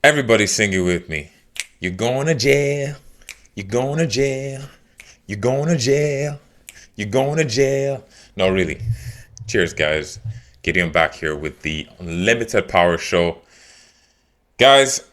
Everybody sing it with me. You're going to jail. You're going to jail. You're going to jail. You're going to jail. No, really. Cheers, guys. Gideon back here with the Unlimited Power Show. Guys,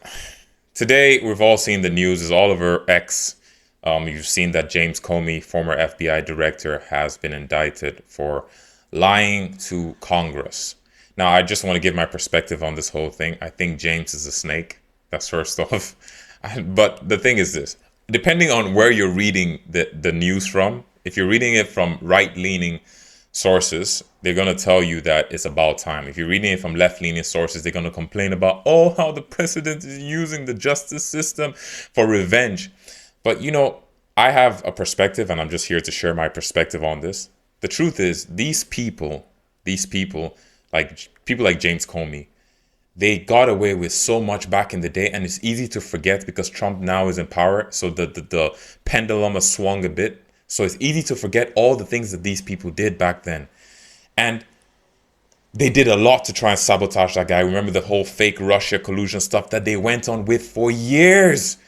today we've all seen the news. Is Oliver X. You've seen that James Comey, former FBI director, has been indicted for lying to Congress. Now, I just want to give my perspective on this whole thing. I think James is a snake. That's first off. But the thing is this, depending on where you're reading the news from, if you're reading it from right-leaning sources, they're going to tell you that it's about time. If you're reading it from left-leaning sources, they're going to complain about, oh, how the president is using the justice system for revenge. But, I have a perspective, and I'm just here to share my perspective on this. The truth is, these people, like people like James Comey, they got away with so much back in the day, and it's easy to forget because Trump now is in power. So the pendulum has swung a bit. So it's easy to forget all the things that these people did back then. And they did a lot to try and sabotage that guy. Remember the whole fake Russia collusion stuff that they went on with for years,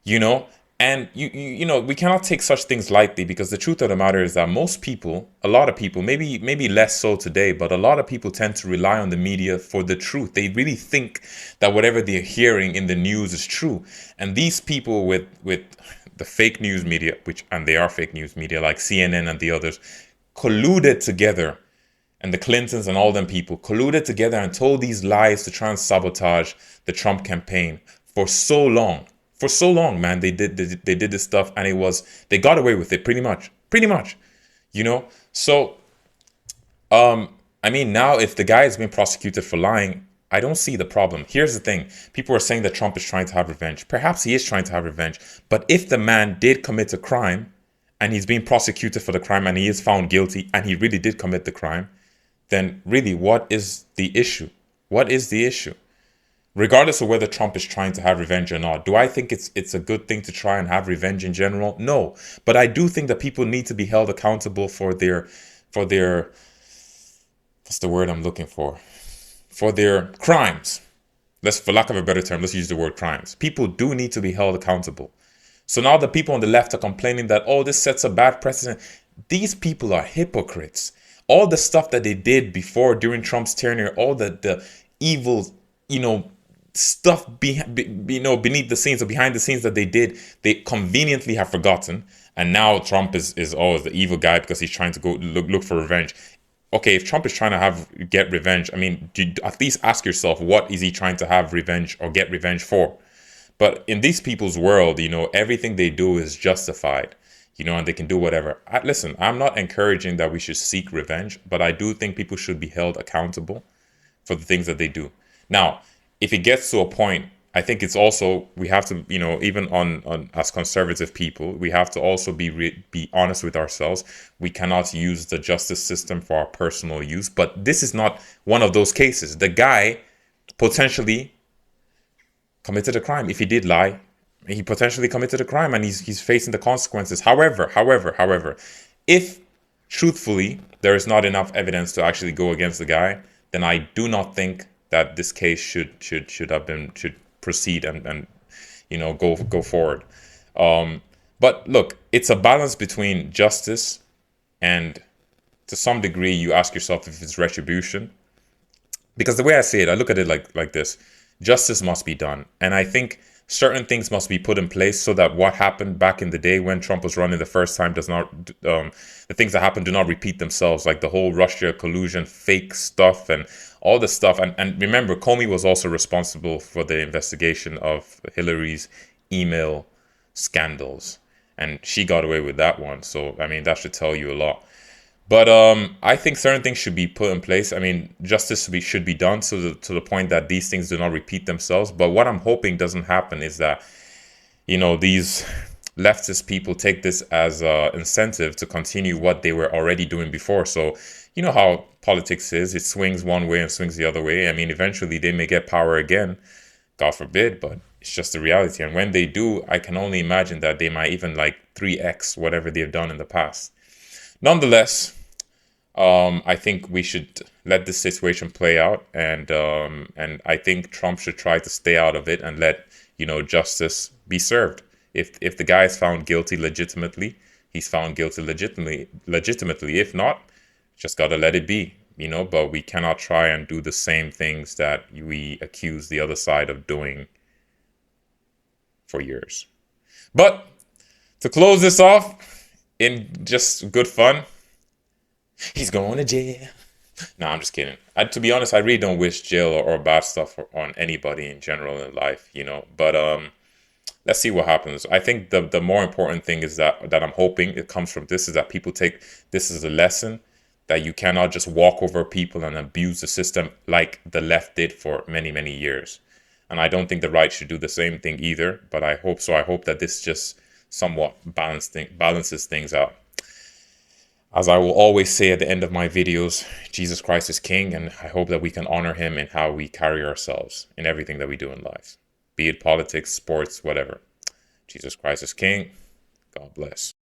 you know? And we cannot take such things lightly, because the truth of the matter is that most people, a lot of people, maybe less so today, but a lot of people tend to rely on the media for the truth. They really think that whatever they're hearing in the news is true. And these people with the fake news media, and they are fake news media like CNN and the others, colluded together, and the Clintons and all them people colluded together and told these lies to try and sabotage the Trump campaign for so long. For so long, man, they did this stuff, and they got away with it pretty much, So, now if the guy has been prosecuted for lying, I don't see the problem. Here's the thing: people are saying that Trump is trying to have revenge. Perhaps he is trying to have revenge, but if the man did commit a crime, and he's being prosecuted for the crime, and he is found guilty, and he really did commit the crime, then really, what is the issue? What is the issue? Regardless of whether Trump is trying to have revenge or not, do I think it's a good thing to try and have revenge in general? No, but I do think that people need to be held accountable for their what's the word I'm looking for their crimes. For lack of a better term, let's use the word crimes. People do need to be held accountable. So now the people on the left are complaining that, oh, this sets a bad precedent. These people are hypocrites. All the stuff that they did before, during Trump's tenure, all the evil, stuff beneath the scenes or behind the scenes that they did, they conveniently have forgotten. And now Trump is the evil guy because he's trying to go look for revenge. Okay, if Trump is trying to get revenge, at least ask yourself, what is he trying to have revenge or get revenge for? But in these people's world, everything they do is justified, and they can do whatever. Listen, I'm not encouraging that we should seek revenge, but I do think people should be held accountable for the things that they do. Now, if it gets to a point, I think it's also, we have to, even on as conservative people, we have to also be honest with ourselves. We cannot use the justice system for our personal use. But this is not one of those cases. The guy potentially committed a crime. If he did lie, he potentially committed a crime, and he's facing the consequences. However, if truthfully there is not enough evidence to actually go against the guy, then I do not think that this case should proceed and go forward. But look, it's a balance between justice and, to some degree, you ask yourself if it's retribution. Because the way I see it, I look at it like this: justice must be done, and I think certain things must be put in place so that what happened back in the day when Trump was running the first time does not, the things that happened do not repeat themselves, like the whole Russia collusion, fake stuff, and all this stuff. And remember, Comey was also responsible for the investigation of Hillary's email scandals, and she got away with that one. So, that should tell you a lot. But I think certain things should be put in place. Justice should be done to the point that these things do not repeat themselves. But what I'm hoping doesn't happen is that, these leftist people take this as an incentive to continue what they were already doing before. So, you know how politics is. It swings one way and swings the other way. Eventually they may get power again, God forbid, but it's just the reality. And when they do, I can only imagine that they might even 3x whatever they've done in the past. Nonetheless, I think we should let this situation play out, and I think Trump should try to stay out of it and let justice be served. If the guy is found guilty legitimately, he's found guilty legitimately. Legitimately, if not, just gotta let it be. But we cannot try and do the same things that we accuse the other side of doing for years. But to close this off in just good fun, he's going to jail. No, I'm just kidding. To be honest, I really don't wish jail or bad stuff on anybody in general in life, But let's see what happens. I think the more important thing is that I'm hoping it comes from this is that people take this as a lesson that you cannot just walk over people and abuse the system like the left did for many, many years. And I don't think the right should do the same thing either. But I hope so. I hope that this just somewhat balances things out. As I will always say at the end of my videos, Jesus Christ is King, and I hope that we can honor him in how we carry ourselves in everything that we do in life, be it politics, sports, whatever. Jesus Christ is King. God bless.